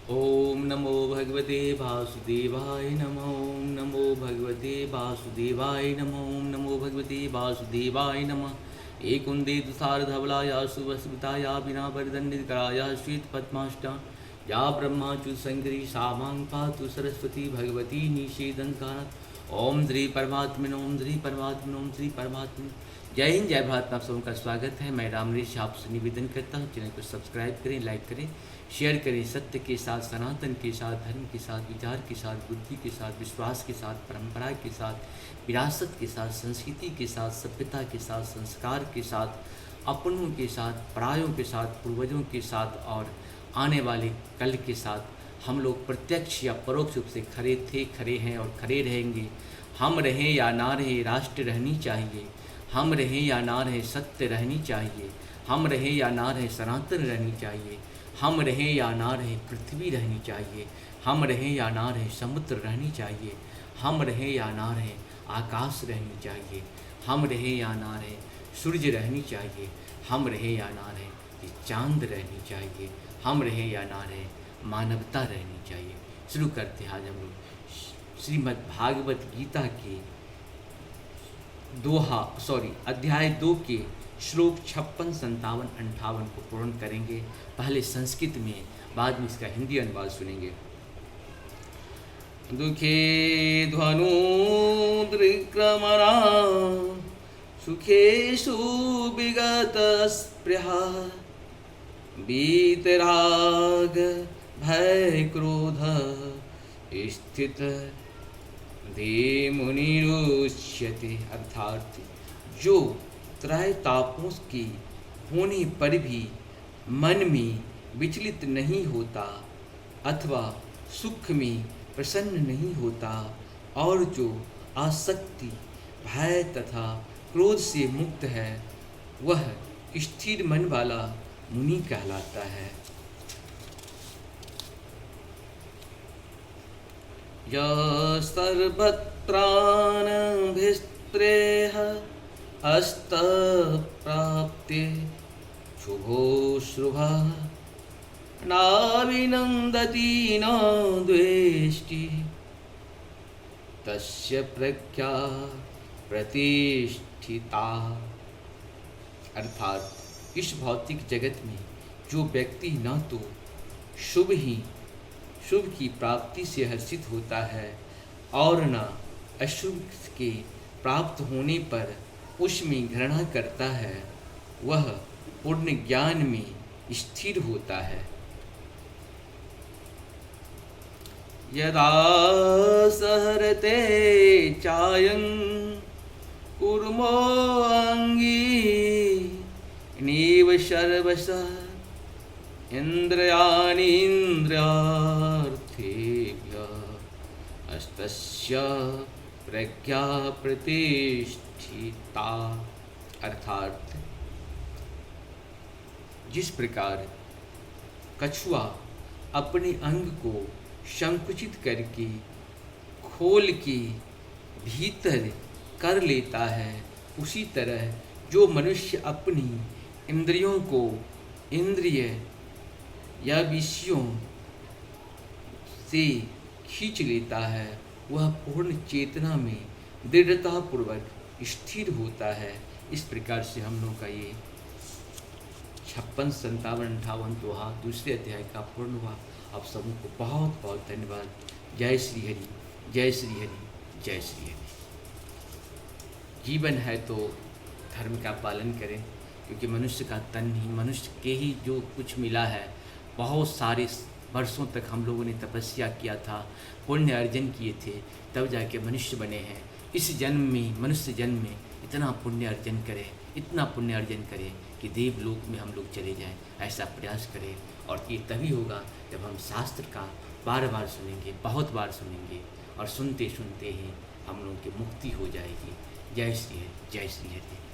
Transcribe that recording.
ओम नमो भगवते वासुदेवाय नमः। ओम नमो भगवते वासुदेवाय नमः। ओम नमो भगवते वासुदेवाय नमः। एकुंदे तुषारधवलाया शुभस्मिताया बिना वरदंडितकराया श्वेत पद्माष्टा या ब्रह्माच्युत शंकरी सामां पातु सरस्वती भगवती निषेधंकारात्। ओम श्री परमात्मन ओम श्री परमात्मन ओम श्री परमात्मन। जय हिंद जय भारत। आप सबका स्वागत है। मैं राम नरेश आपसे निवेदन करता हूँ चैनल को सब्सक्राइब करें, लाइक करें, शेयर करें। सत्य के साथ, सनातन के साथ, धर्म के साथ, विचार के साथ, बुद्धि के साथ, विश्वास के साथ, परंपरा के साथ, विरासत के साथ, संस्कृति के साथ, सभ्यता के साथ, संस्कार के साथ, अपनों के साथ, परायों के साथ, पूर्वजों के साथ और आने वाले कल के साथ हम लोग प्रत्यक्ष या परोक्ष रूप से खड़े थे, खड़े हैं और खड़े रहेंगे। हम रहें या ना रहें, राष्ट्र रहनी चाहिए। हम रहें या ना रहें, सत्य रहनी चाहिए। हम रहें या ना रहें, सनातन रहनी चाहिए। हम रहें या ना रहें, पृथ्वी रहनी चाहिए। हम रहें या ना रहें, समुद्र रहनी चाहिए। हम रहें या ना रहें, आकाश रहनी चाहिए। हम रहें या ना रहें, सूर्य रहनी चाहिए। हम रहें या ना रहें, ये चांद रहनी चाहिए। हम रहें या ना रहें, मानवता रहनी चाहिए। शुरू करते हैं आज हम लोग श्रीमद् भागवत गीता के अध्याय 2 के श्लोक 56, 57, 58 को पूर्ण करेंगे। पहले संस्कृत में, बाद में इसका हिंदी अनुवाद सुनेंगे। दुखे ध्वनुद्रिक्रमणा सुखेषु विगत स्पृहा वीतराग भय क्रोध स्थित धीमुनिरुच्यते। अर्थात जो त्रय तापों के होने पर भी मन में विचलित नहीं होता अथवा सुख में प्रसन्न नहीं होता और जो आसक्ति, भय तथा क्रोध से मुक्त है, वह स्थिर मन वाला मुनि कहलाता है। सर्वत्रानभिस्त्रेह हस्तप्राप्ते शुभोश्रुभा नाविनन्दति न द्वेष्टि तस्य प्रज्ञा प्रतिष्ठिता। अर्थात इस भौतिक जगत में जो व्यक्ति न तो शुभ की प्राप्ति से हर्षित होता है और न अशुभ के प्राप्त होने पर उसमें घृणा करता है, वह पूर्ण ज्ञान में स्थिर होता है। यदा सहरते चायं कुर्मो अंगी नीव सर्वशः इंद्रियाणीन्द्रियार्थेभ्यः अस्तस्य प्रज्ञा प्रतिष्ठिता। अर्थात जिस प्रकार कछुआ अपने अंग को संकुचित करके खोल के भीतर कर लेता है, उसी तरह जो मनुष्य अपनी इंद्रियों को इंद्रिय या विषयों से खींच लेता है, वह पूर्ण चेतना में दृढ़तापूर्वक स्थिर होता है। इस प्रकार से हम लोग का ये 56, 57, 58 दोहा दूसरे अध्याय का पूर्ण हुआ। आप सबों को बहुत बहुत धन्यवाद। जय श्री हरि, जय श्री हरि, जय श्री हरि। जीवन है तो धर्म का पालन करें, क्योंकि मनुष्य का तन ही, मनुष्य के ही जो कुछ मिला है। बहुत सारे वर्षों तक हम लोगों ने तपस्या किया था, पुण्य अर्जन किए थे, तब जाके मनुष्य बने हैं। इस जन्म में, मनुष्य जन्म में इतना पुण्य अर्जन करें, इतना पुण्य अर्जन करें कि देवलोक में हम लोग चले जाएं। ऐसा प्रयास करें और ये तभी होगा जब हम शास्त्र का बार बार सुनेंगे, बहुत बार सुनेंगे और सुनते सुनते ही हम लोगों की मुक्ति हो जाएगी। जय श्री हरि, जय श्री हरि।